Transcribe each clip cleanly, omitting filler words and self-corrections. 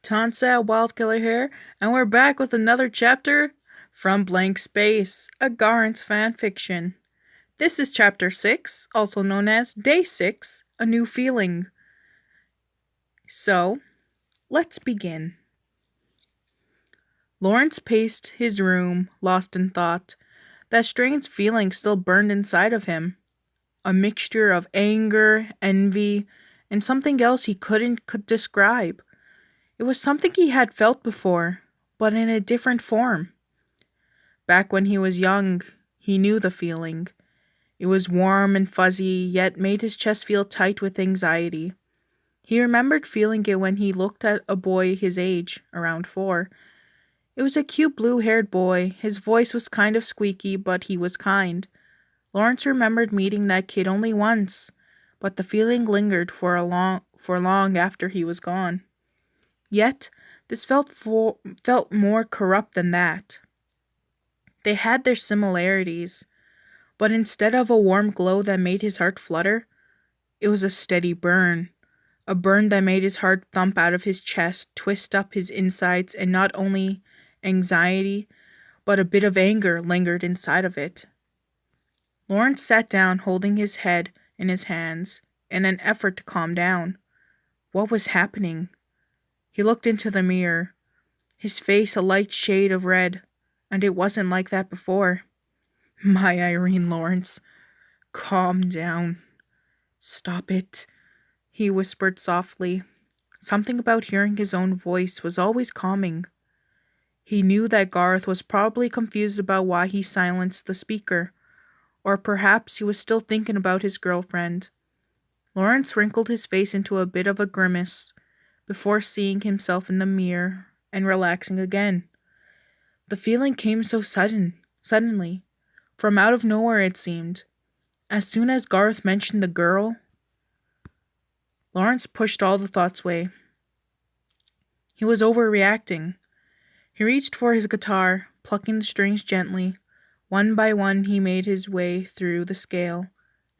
Tansa Wildkiller here, and we're back with another chapter from Blank Space, a Garrence fanfiction. This is chapter 6, also known as Day 6, A New Feeling. So, let's begin. Lawrence paced his room, lost in thought. That strange feeling still burned inside of him. A mixture of anger, envy, and something else he couldn't describe. It was something he had felt before, but in a different form. Back when he was young, he knew the feeling. It was warm and fuzzy, yet made his chest feel tight with anxiety. He remembered feeling it when he looked at a boy his age, around 4. It was a cute blue-haired boy. His voice was kind of squeaky, but he was kind. Lawrence remembered meeting that kid only once, but the feeling lingered for long after he was gone. Yet, this felt more corrupt than that. They had their similarities, but instead of a warm glow that made his heart flutter, it was a steady burn. A burn that made his heart thump out of his chest, twist up his insides, and not only anxiety, but a bit of anger lingered inside of it. Lawrence sat down, holding his head in his hands, in an effort to calm down. What was happening? He looked into the mirror, his face a light shade of red, and it wasn't like that before. My Irene Lawrence, calm down. Stop it, he whispered softly. Something about hearing his own voice was always calming. He knew that Garth was probably confused about why he silenced the speaker, or perhaps he was still thinking about his girlfriend. Lawrence wrinkled his face into a bit of a grimace, before seeing himself in the mirror and relaxing again. The feeling came so suddenly, from out of nowhere it seemed. As soon as Garth mentioned the girl, Lawrence pushed all the thoughts away. He was overreacting. He reached for his guitar, plucking the strings gently. One by one he made his way through the scale,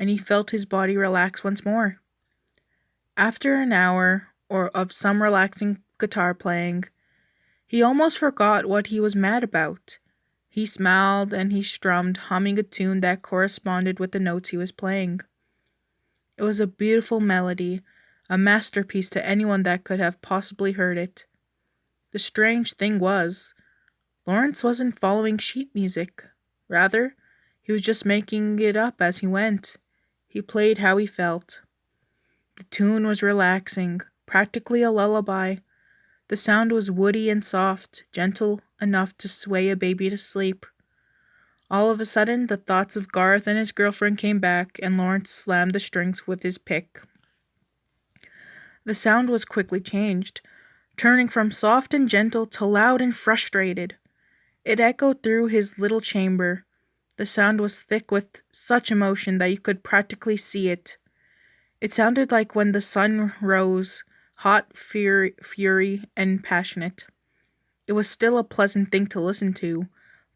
and he felt his body relax once more. After an hour of some relaxing guitar playing, he almost forgot what he was mad about. He smiled and he strummed, humming a tune that corresponded with the notes he was playing. It was a beautiful melody, a masterpiece to anyone that could have possibly heard it. The strange thing was, Lawrence wasn't following sheet music. Rather, he was just making it up as he went. He played how he felt. The tune was relaxing, practically a lullaby. The sound was woody and soft, gentle enough to sway a baby to sleep. All of a sudden, the thoughts of Garth and his girlfriend came back, and Lawrence slammed the strings with his pick. The sound was quickly changed, turning from soft and gentle to loud and frustrated. It echoed through his little chamber. The sound was thick with such emotion that you could practically see it. It sounded like when the sun rose, hot, fury, and passionate. It was still a pleasant thing to listen to,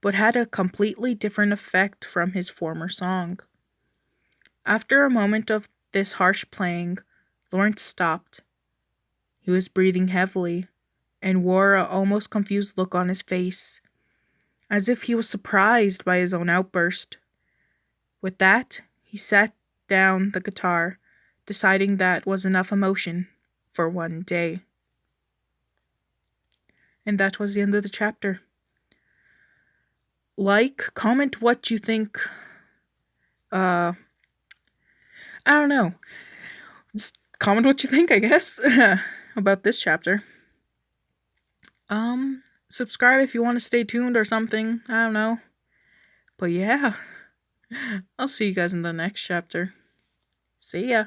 but had a completely different effect from his former song. After a moment of this harsh playing, Lawrence stopped. He was breathing heavily, and wore an almost confused look on his face, as if he was surprised by his own outburst. With that, he set down the guitar, deciding that was enough emotion for one day. And that was the end of the chapter. Comment what you think. I don't know. Just comment what you think, I guess, about this chapter. Subscribe if you want to stay tuned or something. I don't know. But yeah, I'll see you guys in the next chapter. See ya.